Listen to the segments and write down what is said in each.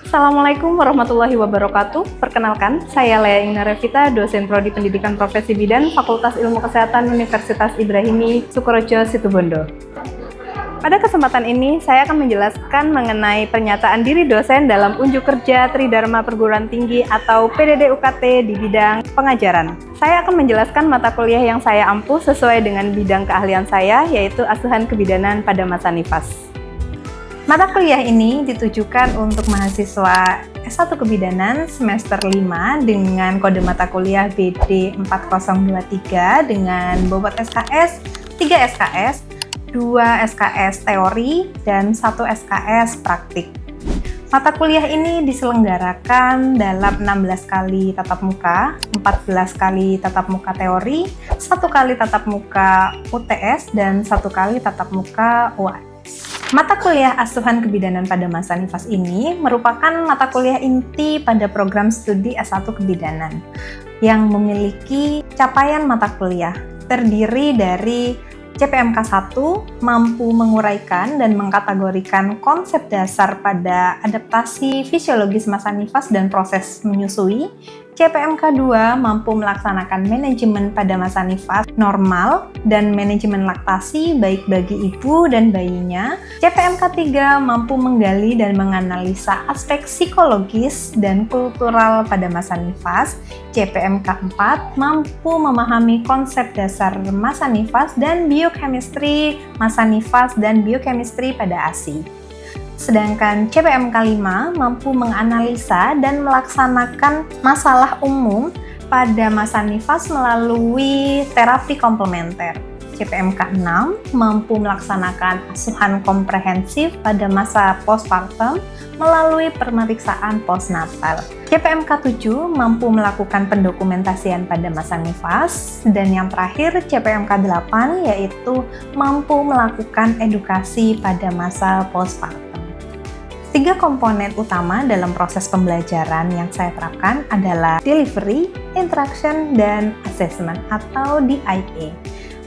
Assalamualaikum warahmatullahi wabarakatuh. Perkenalkan, saya Lea Ingna Revita, dosen Prodi Pendidikan Profesi Bidan Fakultas Ilmu Kesehatan Universitas Ibrahimi Sukorejo Situbondo. Pada kesempatan ini, saya akan menjelaskan mengenai pernyataan diri dosen dalam unjuk kerja Tridharma Perguruan Tinggi atau PDD UKT di bidang pengajaran. Saya akan menjelaskan mata kuliah yang saya ampuh sesuai dengan bidang keahlian saya, yaitu asuhan kebidanan pada masa nifas. Mata kuliah ini ditujukan untuk mahasiswa S1 Kebidanan semester 5 dengan kode mata kuliah BD 4023 dengan bobot SKS 3 SKS, 2 SKS teori, dan 1 SKS praktik. Mata kuliah ini diselenggarakan dalam 16 kali tatap muka, 14 kali tatap muka teori, 1 kali tatap muka UTS, dan 1 kali tatap muka UAS. Mata kuliah asuhan kebidanan pada masa nifas ini merupakan mata kuliah inti pada program studi S1 Kebidanan yang memiliki capaian mata kuliah terdiri dari CPMK 1 mampu menguraikan dan mengkategorikan konsep dasar pada adaptasi fisiologis masa nifas dan proses menyusui. CPMK 2 mampu melaksanakan manajemen pada masa nifas normal dan manajemen laktasi baik bagi ibu dan bayinya. CPMK 3 mampu menggali dan menganalisa aspek psikologis dan kultural pada masa nifas. CPMK 4 mampu memahami konsep dasar masa nifas dan biochemistry masa nifas dan biochemistry pada ASI. Sedangkan CPMK 5 mampu menganalisa dan melaksanakan masalah umum pada masa nifas melalui terapi komplementer. CPMK 6 mampu melaksanakan asuhan komprehensif pada masa postpartum melalui pemeriksaan postnatal. CPMK 7 mampu melakukan pendokumentasian pada masa nifas. Dan yang terakhir CPMK 8 yaitu mampu melakukan edukasi pada masa postpartum. 3 komponen utama dalam proses pembelajaran yang saya terapkan adalah delivery, interaction, dan assessment atau DIA.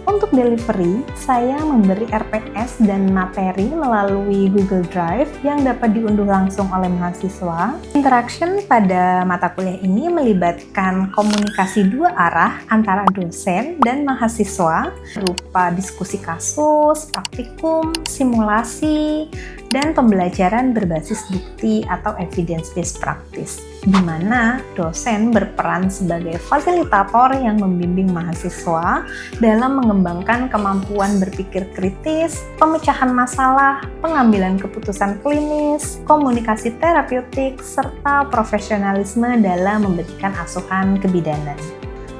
Untuk delivery, saya memberi RPS dan materi melalui Google Drive yang dapat diunduh langsung oleh mahasiswa. Interaction pada mata kuliah ini melibatkan komunikasi 2 arah antara dosen dan mahasiswa berupa diskusi kasus, praktikum, simulasi, dan pembelajaran berbasis bukti atau evidence-based practice, di mana dosen berperan sebagai fasilitator yang membimbing mahasiswa dalam mengembangkan kemampuan berpikir kritis, pemecahan masalah, pengambilan keputusan klinis, komunikasi terapeutik, serta profesionalisme dalam memberikan asuhan kebidanan.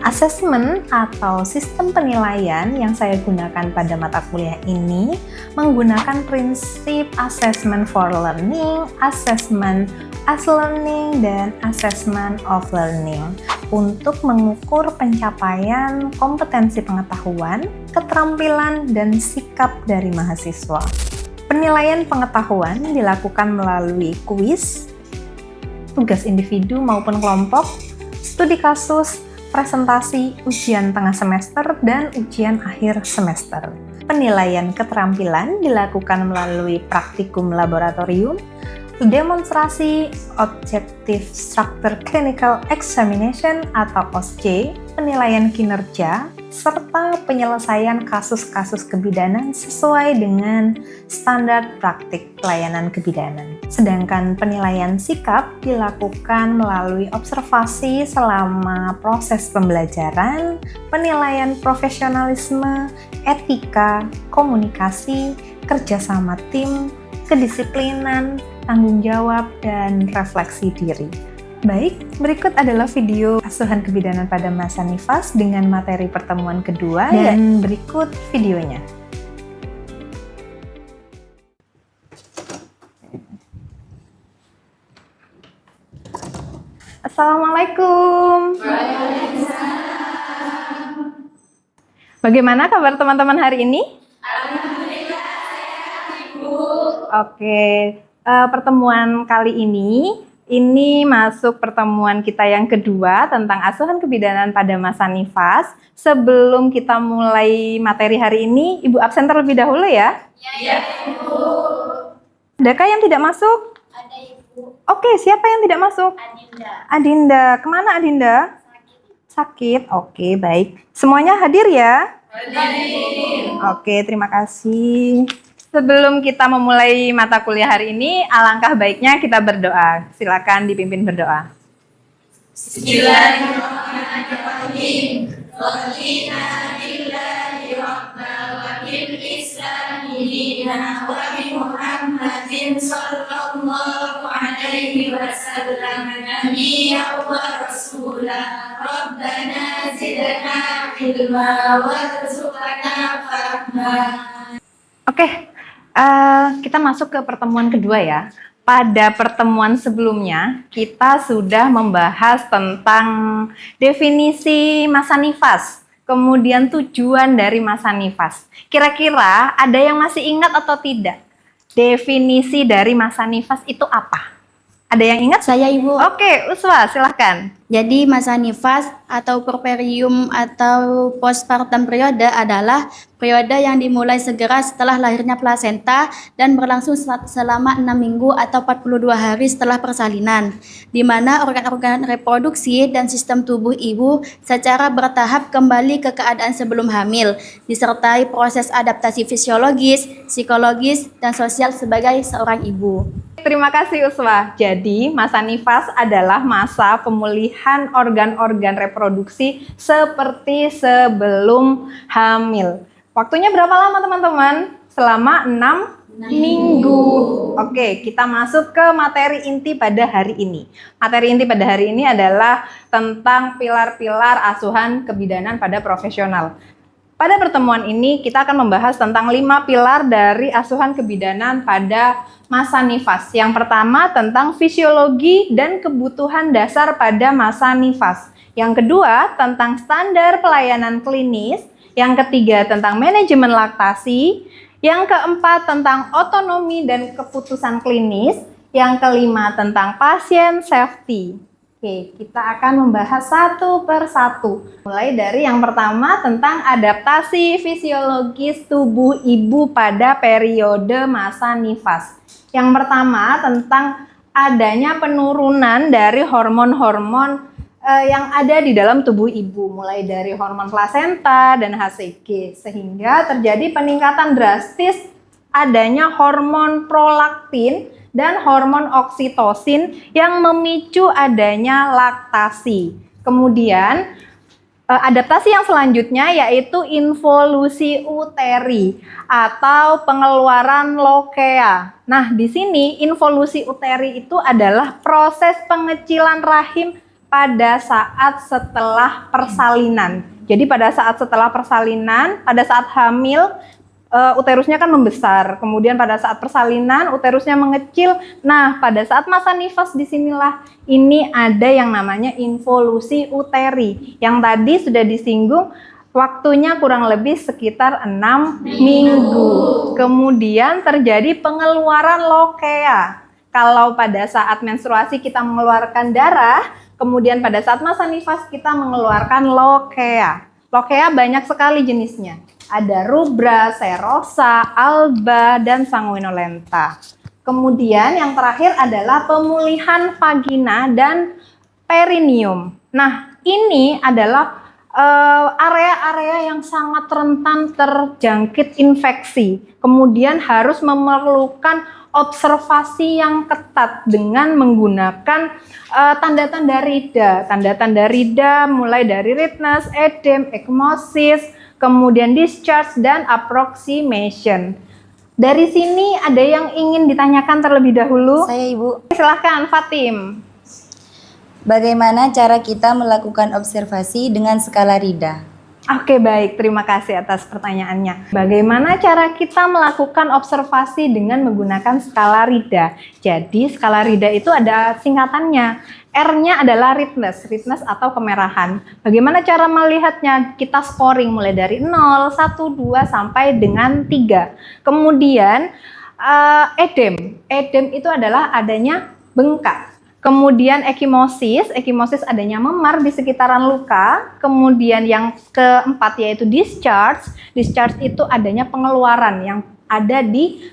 Assessment atau sistem penilaian yang saya gunakan pada mata kuliah ini menggunakan prinsip assessment for learning, assessment as learning, dan assessment of learning untuk mengukur pencapaian kompetensi pengetahuan, keterampilan, dan sikap dari mahasiswa. Penilaian pengetahuan dilakukan melalui kuis, tugas individu maupun kelompok, studi kasus, presentasi, ujian tengah semester, dan ujian akhir semester. Penilaian keterampilan dilakukan melalui praktikum laboratorium, demonstrasi, Objective Structure Clinical Examination atau OSCE, penilaian kinerja, serta penyelesaian kasus-kasus kebidanan sesuai dengan standar praktik pelayanan kebidanan. Sedangkan penilaian sikap dilakukan melalui observasi selama proses pembelajaran, penilaian profesionalisme, etika, komunikasi, kerjasama tim, kedisiplinan, tanggung jawab, dan refleksi diri. Baik, berikut adalah video asuhan kebidanan pada masa nifas dengan materi pertemuan kedua dan berikut videonya. Assalamualaikum. Bagaimana kabar teman-teman hari ini? Alhamdulillah sehat, Ibu. Oke, pertemuan kali ini masuk pertemuan kita yang kedua tentang asuhan kebidanan pada masa nifas. Sebelum kita mulai materi hari ini, Ibu absen terlebih dahulu ya. Ya, Ibu. Adakah yang tidak masuk? Ada, Ibu. Oke, siapa yang tidak masuk? Adinda. Adinda. Kemana Adinda? Sakit. Oke, baik. Semuanya hadir ya? Hadir. Oke, terima kasih. Sebelum kita memulai mata kuliah hari ini, alangkah baiknya kita berdoa. Silakan dipimpin berdoa. Bismillahirrahmanirrahim. Radiina billahi rabban wa bil islami dinan wa bi Muhammadin sallallahu alaihi wasallam nabiyyan wa rasulan. Rabbana zidna ilma warzuqna fahma. Oke, kita masuk ke pertemuan kedua ya. Pada pertemuan sebelumnya, kita sudah membahas tentang definisi masa nifas, kemudian tujuan dari masa nifas. Kira-kira ada yang masih ingat atau tidak? Definisi dari masa nifas itu apa? Ada yang ingat? Saya Ibu. Oke, Uswa, silahkan. Jadi masa nifas atau puerperium atau postpartum periode adalah periode yang dimulai segera setelah lahirnya plasenta dan berlangsung selama 6 minggu atau 42 hari setelah persalinan, di mana organ-organ reproduksi dan sistem tubuh ibu secara bertahap kembali ke keadaan sebelum hamil, disertai proses adaptasi fisiologis, psikologis, dan sosial sebagai seorang ibu. Terima kasih Uswa. Jadi masa nifas adalah masa pemulihan organ-organ reproduksi seperti sebelum hamil. Waktunya berapa lama teman-teman? Selama 6 minggu. Oke, kita masuk ke materi inti pada hari ini. Materi inti pada hari ini adalah tentang pilar-pilar asuhan kebidanan pada profesional. Pada pertemuan ini kita akan membahas tentang 5 pilar dari asuhan kebidanan pada masa nifas. Yang pertama tentang fisiologi dan kebutuhan dasar pada masa nifas. Yang kedua tentang standar pelayanan klinis. Yang ketiga tentang manajemen laktasi. Yang keempat tentang otonomi dan keputusan klinis. Yang kelima tentang pasien safety. Oke, kita akan membahas satu per satu. Mulai dari yang pertama tentang adaptasi fisiologis tubuh ibu pada periode masa nifas. Yang pertama tentang adanya penurunan dari hormon-hormon yang ada di dalam tubuh ibu, mulai dari hormon plasenta dan HCG, sehingga terjadi peningkatan drastis adanya hormon prolaktin dan hormon oksitosin yang memicu adanya laktasi. Kemudian adaptasi yang selanjutnya yaitu involusi uteri atau pengeluaran lokea. Nah, di sini involusi uteri itu adalah proses pengecilan rahim pada saat setelah persalinan. Jadi pada saat setelah persalinan, pada saat hamil, uterusnya kan membesar, kemudian pada saat persalinan uterusnya mengecil. Nah, pada saat masa nifas disinilah ini ada yang namanya involusi uteri. Yang tadi sudah disinggung, waktunya kurang lebih sekitar 6 minggu. Kemudian terjadi pengeluaran lokea. Kalau pada saat menstruasi kita mengeluarkan darah, kemudian pada saat masa nifas kita mengeluarkan lokea. Lokea banyak sekali jenisnya. Ada rubra, serosa, alba, dan sanguinolenta. Kemudian yang terakhir adalah pemulihan vagina dan perineum. Nah, ini adalah area-area yang sangat rentan terjangkit infeksi. Kemudian harus memerlukan observasi yang ketat dengan menggunakan tanda-tanda rida. Tanda-tanda rida mulai dari redness, edem, ekmosis, kemudian discharge dan approximation. Dari sini ada yang ingin ditanyakan terlebih dahulu? Saya Ibu. Silahkan Fatim. Bagaimana cara kita melakukan observasi dengan skala Rida? Oke, baik, terima kasih atas pertanyaannya. Bagaimana cara kita melakukan observasi dengan menggunakan skala Rida? Jadi skala Rida itu ada singkatannya. R-nya adalah redness atau kemerahan. Bagaimana cara melihatnya? Kita scoring mulai dari 0, 1, 2 sampai dengan 3. Kemudian edem itu adalah adanya bengkak. Kemudian ekimosis adanya memar di sekitaran luka. Kemudian yang keempat yaitu discharge itu adanya pengeluaran yang ada di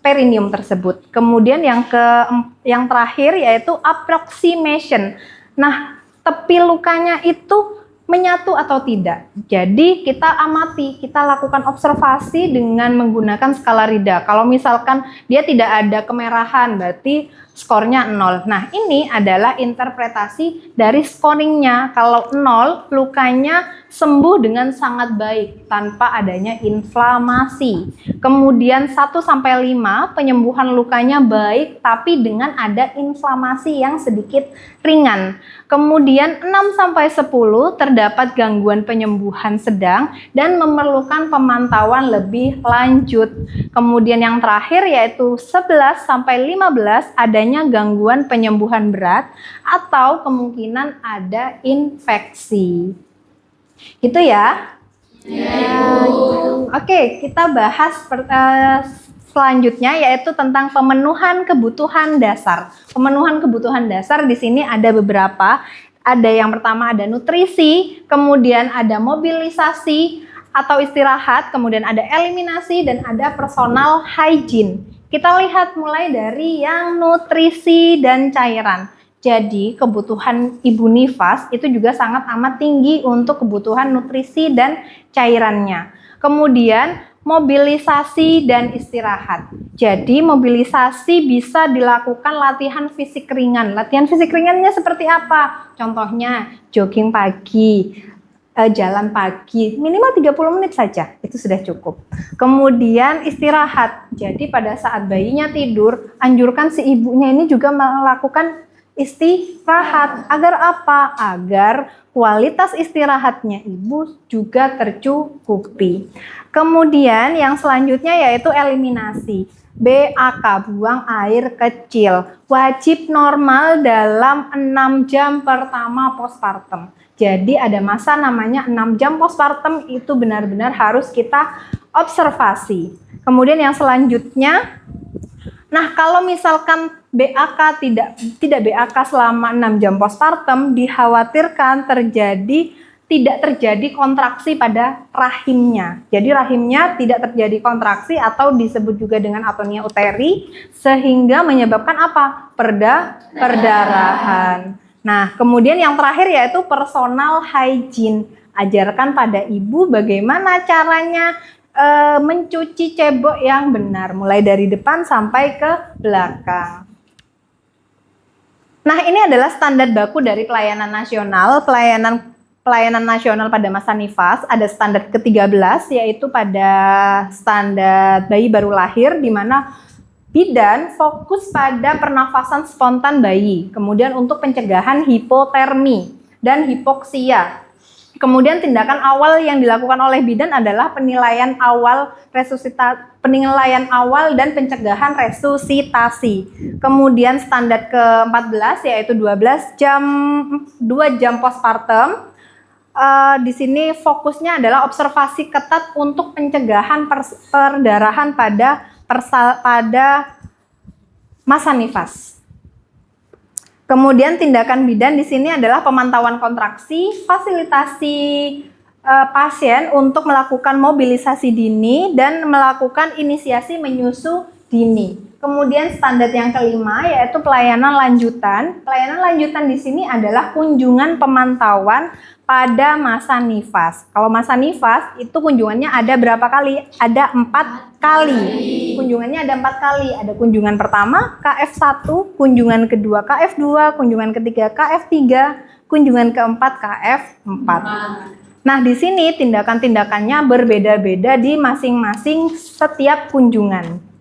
perineum tersebut. Kemudian yang terakhir yaitu approximation. Nah, tepi lukanya itu menyatu atau tidak. Jadi kita amati, kita lakukan observasi dengan menggunakan skala Rida. Kalau misalkan dia tidak ada kemerahan, berarti skornya 0. Nah, ini adalah interpretasi dari scoringnya. Kalau 0, lukanya sembuh dengan sangat baik tanpa adanya inflamasi. Kemudian 1-5, penyembuhan lukanya baik tapi dengan ada inflamasi yang sedikit ringan. Kemudian 6-10 terdapat gangguan penyembuhan sedang dan memerlukan pemantauan lebih lanjut. Kemudian yang terakhir yaitu 11-15 adanya gangguan penyembuhan berat atau kemungkinan ada infeksi. Gitu ya? Ya. Oke, kita bahas selanjutnya yaitu tentang pemenuhan kebutuhan dasar. Pemenuhan kebutuhan dasar di sini ada beberapa. Ada yang pertama ada nutrisi, kemudian ada mobilisasi atau istirahat, kemudian ada eliminasi dan ada personal hygiene. Kita lihat mulai dari yang nutrisi dan cairan. Jadi kebutuhan ibu nifas itu juga sangat amat tinggi untuk kebutuhan nutrisi dan cairannya. Kemudian mobilisasi dan istirahat. Jadi mobilisasi bisa dilakukan latihan fisik ringan. Latihan fisik ringannya seperti apa? Contohnya jogging pagi, jalan pagi, minimal 30 menit saja, itu sudah cukup. Kemudian istirahat. Jadi pada saat bayinya tidur, anjurkan si ibunya ini juga melakukan istirahat. Agar apa? Agar kualitas istirahatnya ibu juga tercukupi. Kemudian yang selanjutnya yaitu eliminasi. BAK, buang air kecil. Wajib normal dalam 6 jam pertama postpartum. Jadi ada masa namanya 6 jam postpartum, itu benar-benar harus kita observasi. Kemudian yang selanjutnya, nah kalau misalkan BAK tidak BAK selama 6 jam postpartum, dikhawatirkan tidak terjadi kontraksi pada rahimnya. Jadi rahimnya tidak terjadi kontraksi atau disebut juga dengan atonia uteri, sehingga menyebabkan apa? Perdarahan. Nah, kemudian yang terakhir yaitu personal hygiene. Ajarkan pada ibu bagaimana caranya mencuci cebok yang benar, mulai dari depan sampai ke belakang. Nah, ini adalah standar baku dari pelayanan nasional. Pelayanan nasional pada masa nifas ada standar ke-13, yaitu pada standar bayi baru lahir, di mana bidan fokus pada pernafasan spontan bayi, kemudian untuk pencegahan hipotermi dan hipoksia. Kemudian tindakan awal yang dilakukan oleh bidan adalah penilaian awal dan pencegahan resusitasi. Kemudian standar ke-14 yaitu 2 jam postpartum. Di sini fokusnya adalah observasi ketat untuk pencegahan perdarahan pada masa nifas. Kemudian tindakan bidan di sini adalah pemantauan kontraksi, fasilitasi pasien untuk melakukan mobilisasi dini dan melakukan inisiasi menyusu dini. Kemudian standar yang kelima yaitu pelayanan lanjutan. Pelayanan lanjutan di sini adalah kunjungan pemantauan pada masa nifas. Kalau masa nifas itu kunjungannya ada berapa kali? Ada 4 kali. Kunjungannya ada 4 kali. Ada kunjungan pertama KF1, kunjungan kedua KF2, kunjungan ketiga KF3, kunjungan keempat KF4. Nah, di sini tindakan-tindakannya berbeda-beda di masing-masing setiap kunjungan.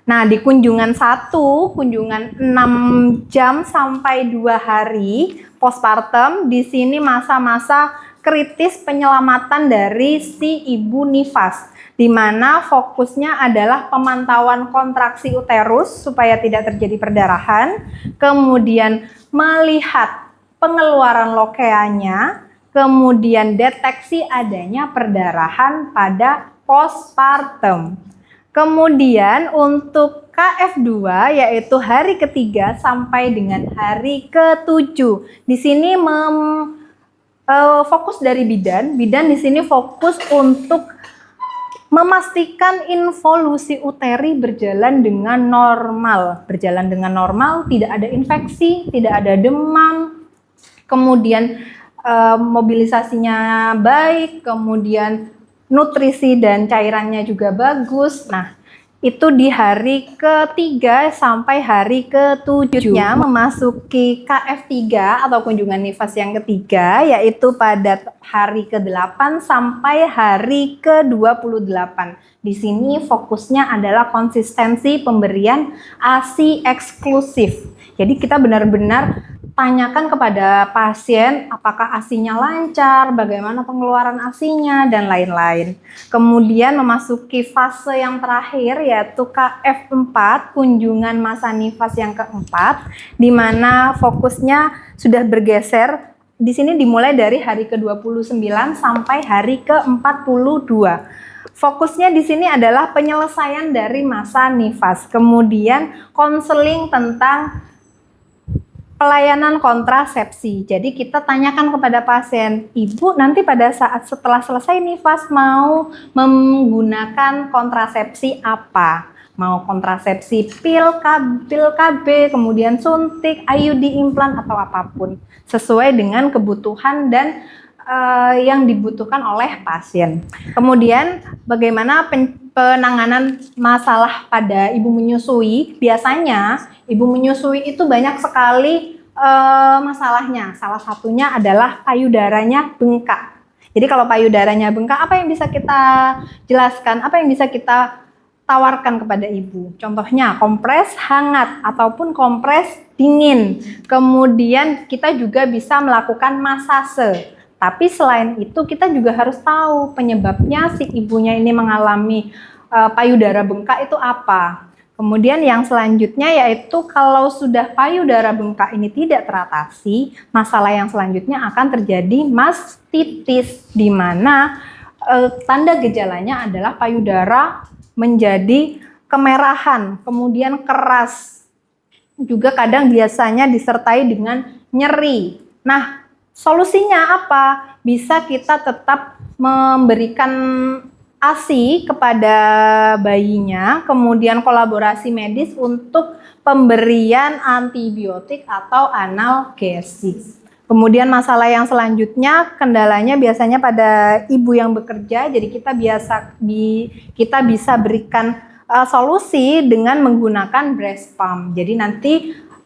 Nah, di kunjungan 1, kunjungan 6 jam sampai 2 hari postpartum, di sini masa-masa kritis penyelamatan dari si ibu nifas, di mana fokusnya adalah pemantauan kontraksi uterus supaya tidak terjadi perdarahan, kemudian melihat pengeluaran lokeanya, kemudian deteksi adanya perdarahan pada postpartum. Kemudian untuk KF2 yaitu hari ketiga sampai dengan hari ke-7. Di sini fokus dari bidan di sini fokus untuk Memastikan involusi uteri berjalan dengan normal. Berjalan dengan normal, tidak ada infeksi, tidak ada demam, kemudian mobilisasinya baik, kemudian nutrisi dan cairannya juga bagus. Nah, itu di hari ke-3 sampai hari ke-7 memasuki KF3 atau kunjungan nifas yang ketiga, yaitu pada hari ke-8 sampai hari ke-28. Di sini fokusnya adalah konsistensi pemberian ASI eksklusif. Jadi kita benar-benar tanyakan kepada pasien apakah ASINya lancar, bagaimana pengeluaran ASINya, dan lain-lain. Kemudian memasuki fase yang terakhir yaitu KF4, kunjungan masa nifas yang keempat, di mana fokusnya sudah bergeser. Di sini dimulai dari hari ke-29 sampai hari ke-42. Fokusnya di sini adalah penyelesaian dari masa nifas, kemudian konseling tentang pelayanan kontrasepsi. Jadi kita tanyakan kepada pasien, Ibu nanti pada saat setelah selesai nifas mau menggunakan kontrasepsi apa? Mau kontrasepsi pil KB, kemudian suntik, IUD implan atau apapun. Sesuai dengan kebutuhan dan yang dibutuhkan oleh pasien. Kemudian bagaimana penanganan masalah pada ibu menyusui? Biasanya ibu menyusui itu banyak sekali masalahnya. Salah satunya adalah payudaranya bengkak. Jadi kalau payudaranya bengkak, apa yang bisa kita jelaskan? Apa yang bisa kita tawarkan kepada ibu? Contohnya kompres hangat ataupun kompres dingin. Kemudian kita juga bisa melakukan masase. Tapi selain itu kita juga harus tahu penyebabnya si ibunya ini mengalami payudara bengkak itu apa. Kemudian yang selanjutnya yaitu kalau sudah payudara bengkak ini tidak teratasi, masalah yang selanjutnya akan terjadi mastitis, di mana tanda gejalanya adalah payudara menjadi kemerahan, kemudian keras. Juga kadang biasanya disertai dengan nyeri. Nah, solusinya apa? Bisa kita tetap memberikan ASI kepada bayinya, kemudian kolaborasi medis untuk pemberian antibiotik atau analgesik. Kemudian masalah yang selanjutnya, kendalanya biasanya pada ibu yang bekerja, jadi kita bisa berikan solusi dengan menggunakan breast pump. Jadi nanti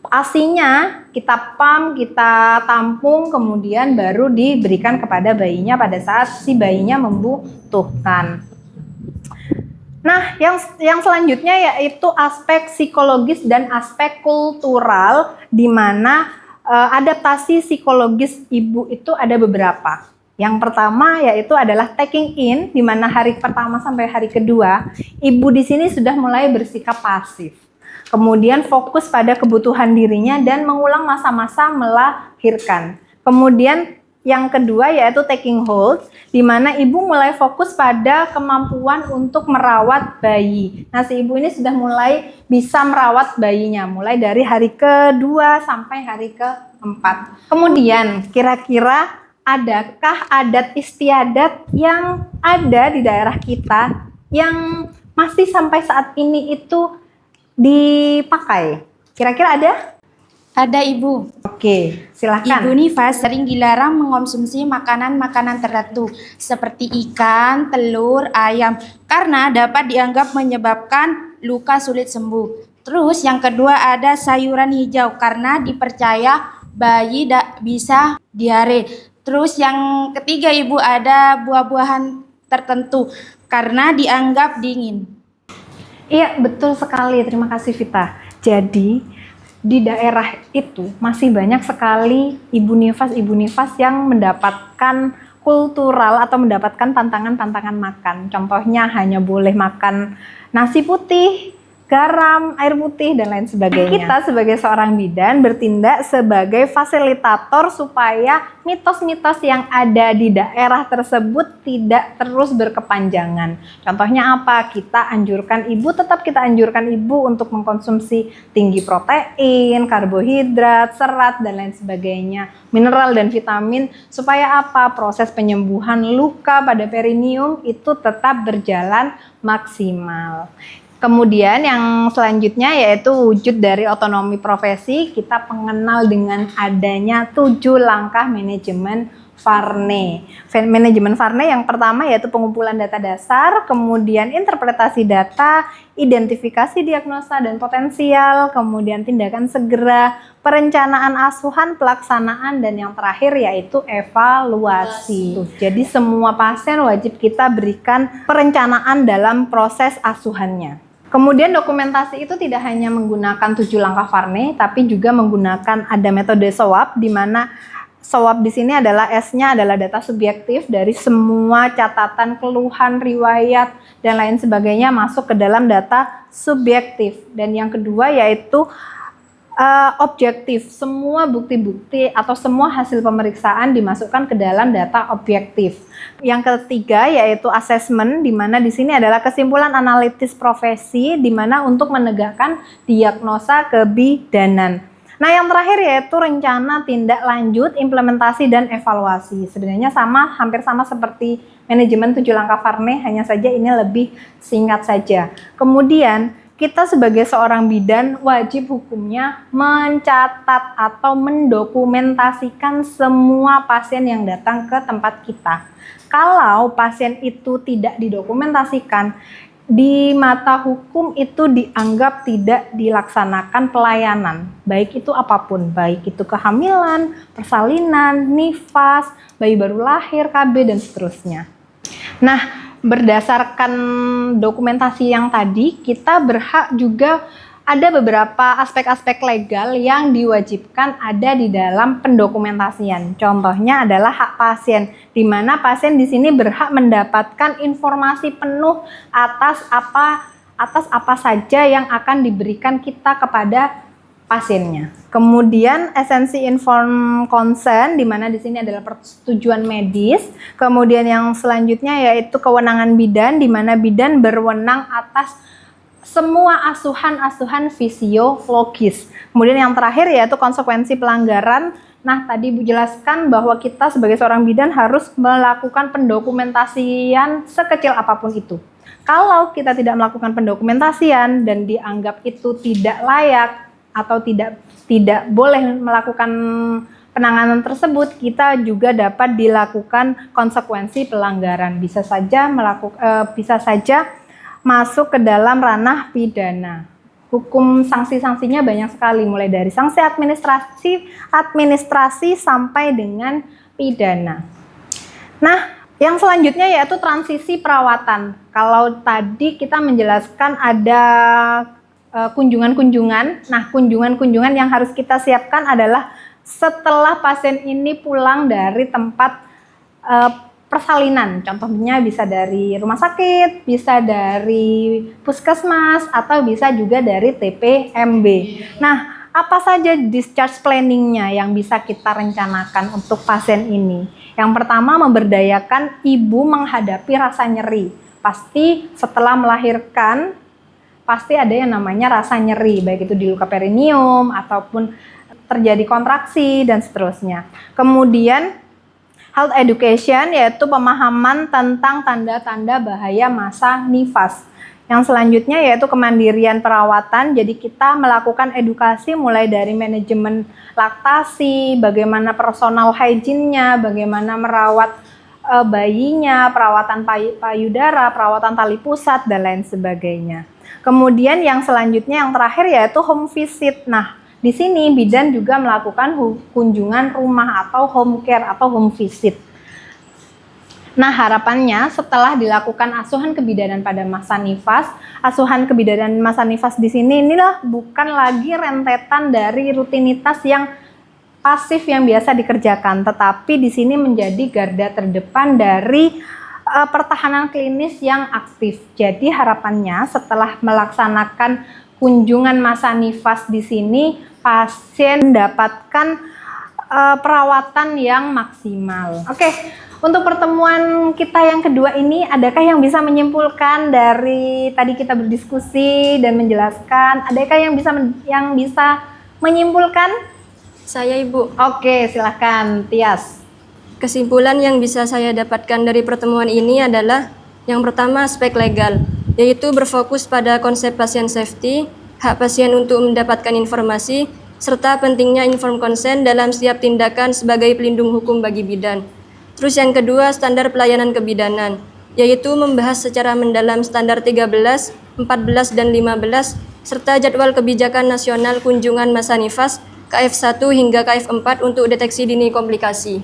ASINya kita pump, kita tampung, kemudian baru diberikan kepada bayinya pada saat si bayinya membutuhkan. Nah, yang selanjutnya yaitu aspek psikologis dan aspek kultural, di mana adaptasi psikologis ibu itu ada beberapa. Yang pertama yaitu adalah taking in, di mana hari pertama sampai hari kedua, ibu di sini sudah mulai bersikap pasif. Kemudian fokus pada kebutuhan dirinya dan mengulang masa-masa melahirkan. Kemudian yang kedua yaitu taking hold, di mana ibu mulai fokus pada kemampuan untuk merawat bayi. Nah, si ibu ini sudah mulai bisa merawat bayinya, mulai dari hari kedua sampai hari keempat. Kemudian kira-kira adakah adat istiadat yang ada di daerah kita yang masih sampai saat ini itu dipakai? Kira-kira ada? Ada, Ibu. Oke, silahkan. Ibu nifas sering dilarang mengonsumsi makanan-makanan tertentu seperti ikan, telur, ayam karena dapat dianggap menyebabkan luka sulit sembuh. Terus yang kedua ada sayuran hijau karena dipercaya bayi bisa diare. Terus yang ketiga, Ibu, ada buah-buahan tertentu karena dianggap dingin. Iya, betul sekali. Terima kasih, Vita. Jadi, di daerah itu masih banyak sekali ibu nifas yang mendapatkan kultural atau mendapatkan pantangan-pantangan makan. Contohnya hanya boleh makan nasi putih garam, air putih, dan lain sebagainya. Kita sebagai seorang bidan bertindak sebagai fasilitator supaya mitos-mitos yang ada di daerah tersebut tidak terus berkepanjangan. Contohnya apa? Tetap kita anjurkan ibu untuk mengkonsumsi tinggi protein, karbohidrat, serat, dan lain sebagainya, mineral dan vitamin, supaya apa? Proses penyembuhan luka pada perineum itu tetap berjalan maksimal. Kemudian yang selanjutnya yaitu wujud dari otonomi profesi. Kita mengenal dengan adanya 7 langkah manajemen Varney. Manajemen Varney yang pertama yaitu pengumpulan data dasar, kemudian interpretasi data, identifikasi diagnosa dan potensial, kemudian tindakan segera, perencanaan asuhan, pelaksanaan, dan yang terakhir yaitu evaluasi. Jadi semua pasien wajib kita berikan perencanaan dalam proses asuhannya. Kemudian dokumentasi itu tidak hanya menggunakan 7 langkah Varney, tapi juga menggunakan ada metode SWOT, di mana SWOT di sini adalah S-nya adalah data subjektif dari semua catatan, keluhan, riwayat, dan lain sebagainya masuk ke dalam data subjektif. Dan yang kedua yaitu objektif, semua bukti-bukti atau semua hasil pemeriksaan dimasukkan ke dalam data objektif. Yang ketiga yaitu asesmen, di mana di sini adalah kesimpulan analitis profesi, di mana untuk menegakkan diagnosa kebidanan. Nah, yang terakhir yaitu rencana tindak lanjut, implementasi, dan evaluasi. Sebenarnya hampir sama seperti manajemen 7 langkah Varney, hanya saja ini lebih singkat saja. Kemudian kita sebagai seorang bidan wajib hukumnya mencatat atau mendokumentasikan semua pasien yang datang ke tempat kita. Kalau pasien itu tidak didokumentasikan, di mata hukum itu dianggap tidak dilaksanakan pelayanan, baik itu apapun, baik itu kehamilan, persalinan, nifas, bayi baru lahir, KB, dan seterusnya. Nah, berdasarkan dokumentasi yang tadi, kita berhak juga ada beberapa aspek-aspek legal yang diwajibkan ada di dalam pendokumentasian. Contohnya adalah hak pasien, di mana pasien di sini berhak mendapatkan informasi penuh atas apa saja yang akan diberikan kita kepada pasiennya. Kemudian esensi informed consent, di mana di sini adalah persetujuan medis. Kemudian yang selanjutnya yaitu kewenangan bidan, di mana bidan berwenang atas semua asuhan-asuhan fisiologis. Kemudian yang terakhir yaitu konsekuensi pelanggaran. Nah, tadi Bu jelaskan bahwa kita sebagai seorang bidan harus melakukan pendokumentasian sekecil apapun itu. Kalau kita tidak melakukan pendokumentasian dan dianggap itu tidak layak atau tidak boleh melakukan penanganan tersebut, kita juga dapat dilakukan konsekuensi pelanggaran. Bisa saja masuk ke dalam ranah pidana. Hukum sanksi-sanksinya banyak sekali, mulai dari sanksi administrasi sampai dengan pidana. Nah, yang selanjutnya yaitu transisi perawatan. Kalau tadi kita menjelaskan ada kunjungan-kunjungan. Nah, kunjungan-kunjungan yang harus kita siapkan adalah setelah pasien ini pulang dari tempat persalinan. Contohnya bisa dari rumah sakit, bisa dari puskesmas, atau bisa juga dari TPMB. Nah, apa saja discharge planning-nya yang bisa kita rencanakan untuk pasien ini? Yang pertama, memberdayakan ibu menghadapi rasa nyeri. Pasti setelah melahirkan, pasti ada yang namanya rasa nyeri, baik itu di luka perineum ataupun terjadi kontraksi dan seterusnya. Kemudian health education, yaitu pemahaman tentang tanda-tanda bahaya masa nifas. Yang selanjutnya yaitu kemandirian perawatan, jadi kita melakukan edukasi mulai dari manajemen laktasi, bagaimana personal hygiene-nya, bagaimana merawat bayinya, perawatan payudara, perawatan tali pusat, dan lain sebagainya. Kemudian yang selanjutnya, yang terakhir yaitu home visit. Nah, di sini bidan juga melakukan kunjungan rumah atau home care atau home visit. Nah, harapannya setelah dilakukan asuhan kebidanan pada masa nifas, asuhan kebidanan masa nifas di sini inilah bukan lagi rentetan dari rutinitas yang pasif yang biasa dikerjakan, tetapi di sini menjadi garda terdepan dari pertahanan klinis yang aktif. Jadi harapannya setelah melaksanakan kunjungan masa nifas di sini pasien mendapatkan perawatan yang maksimal. Oke, untuk pertemuan kita yang kedua ini, adakah yang bisa menyimpulkan dari tadi kita berdiskusi dan menjelaskan? Adakah yang bisa menyimpulkan? Saya, Ibu. Oke, silakan Tias. Kesimpulan yang bisa saya dapatkan dari pertemuan ini adalah yang pertama aspek legal, yaitu berfokus pada konsep pasien safety, hak pasien untuk mendapatkan informasi, serta pentingnya informed consent dalam setiap tindakan sebagai pelindung hukum bagi bidan. Terus yang kedua, standar pelayanan kebidanan, yaitu membahas secara mendalam standar 13, 14, dan 15, serta jadwal kebijakan nasional kunjungan masa nifas KF1 hingga KF4 untuk deteksi dini komplikasi.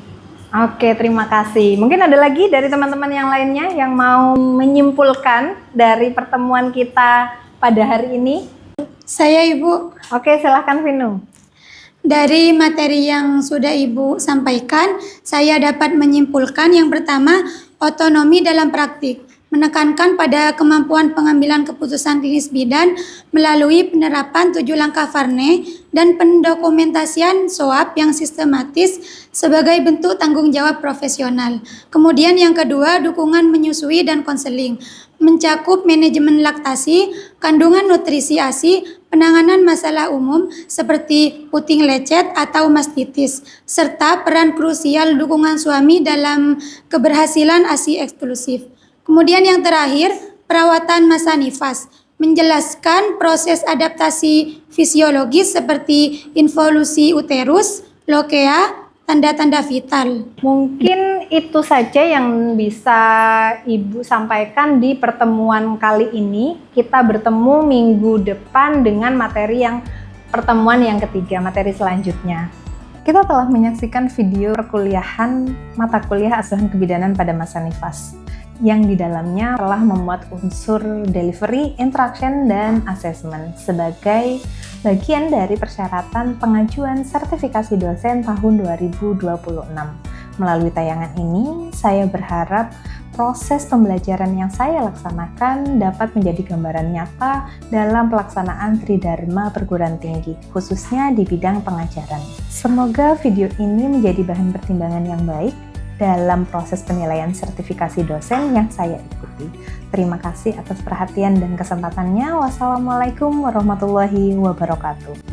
Oke, terima kasih. Mungkin ada lagi dari teman-teman yang lainnya yang mau menyimpulkan dari pertemuan kita pada hari ini? Saya, Ibu. Oke, silakan Vinu. Dari materi yang sudah Ibu sampaikan, saya dapat menyimpulkan yang pertama, otonomi dalam praktik. Menekankan pada kemampuan pengambilan keputusan klinis bidan melalui penerapan 7 langkah Varney dan pendokumentasian SOAP yang sistematis sebagai bentuk tanggung jawab profesional. Kemudian yang kedua, dukungan menyusui dan konseling, mencakup manajemen laktasi, kandungan nutrisi ASI, penanganan masalah umum seperti puting lecet atau mastitis, serta peran krusial dukungan suami dalam keberhasilan ASI eksklusif. Kemudian yang terakhir, perawatan masa nifas, menjelaskan proses adaptasi fisiologis seperti involusi uterus, lokea, tanda-tanda vital. Mungkin itu saja yang bisa Ibu sampaikan di pertemuan kali ini. Kita bertemu minggu depan dengan materi pertemuan yang ketiga, materi selanjutnya. Kita telah menyaksikan video perkuliahan mata kuliah asuhan kebidanan pada masa nifas, yang di dalamnya telah memuat unsur delivery, interaction, dan assessment sebagai bagian dari persyaratan pengajuan sertifikasi dosen tahun 2026. Melalui tayangan ini, saya berharap proses pembelajaran yang saya laksanakan dapat menjadi gambaran nyata dalam pelaksanaan Tridharma perguruan tinggi, khususnya di bidang pengajaran. Semoga video ini menjadi bahan pertimbangan yang baik dalam proses penilaian sertifikasi dosen yang saya ikuti. Terima kasih atas perhatian dan kesempatannya. Wassalamualaikum warahmatullahi wabarakatuh.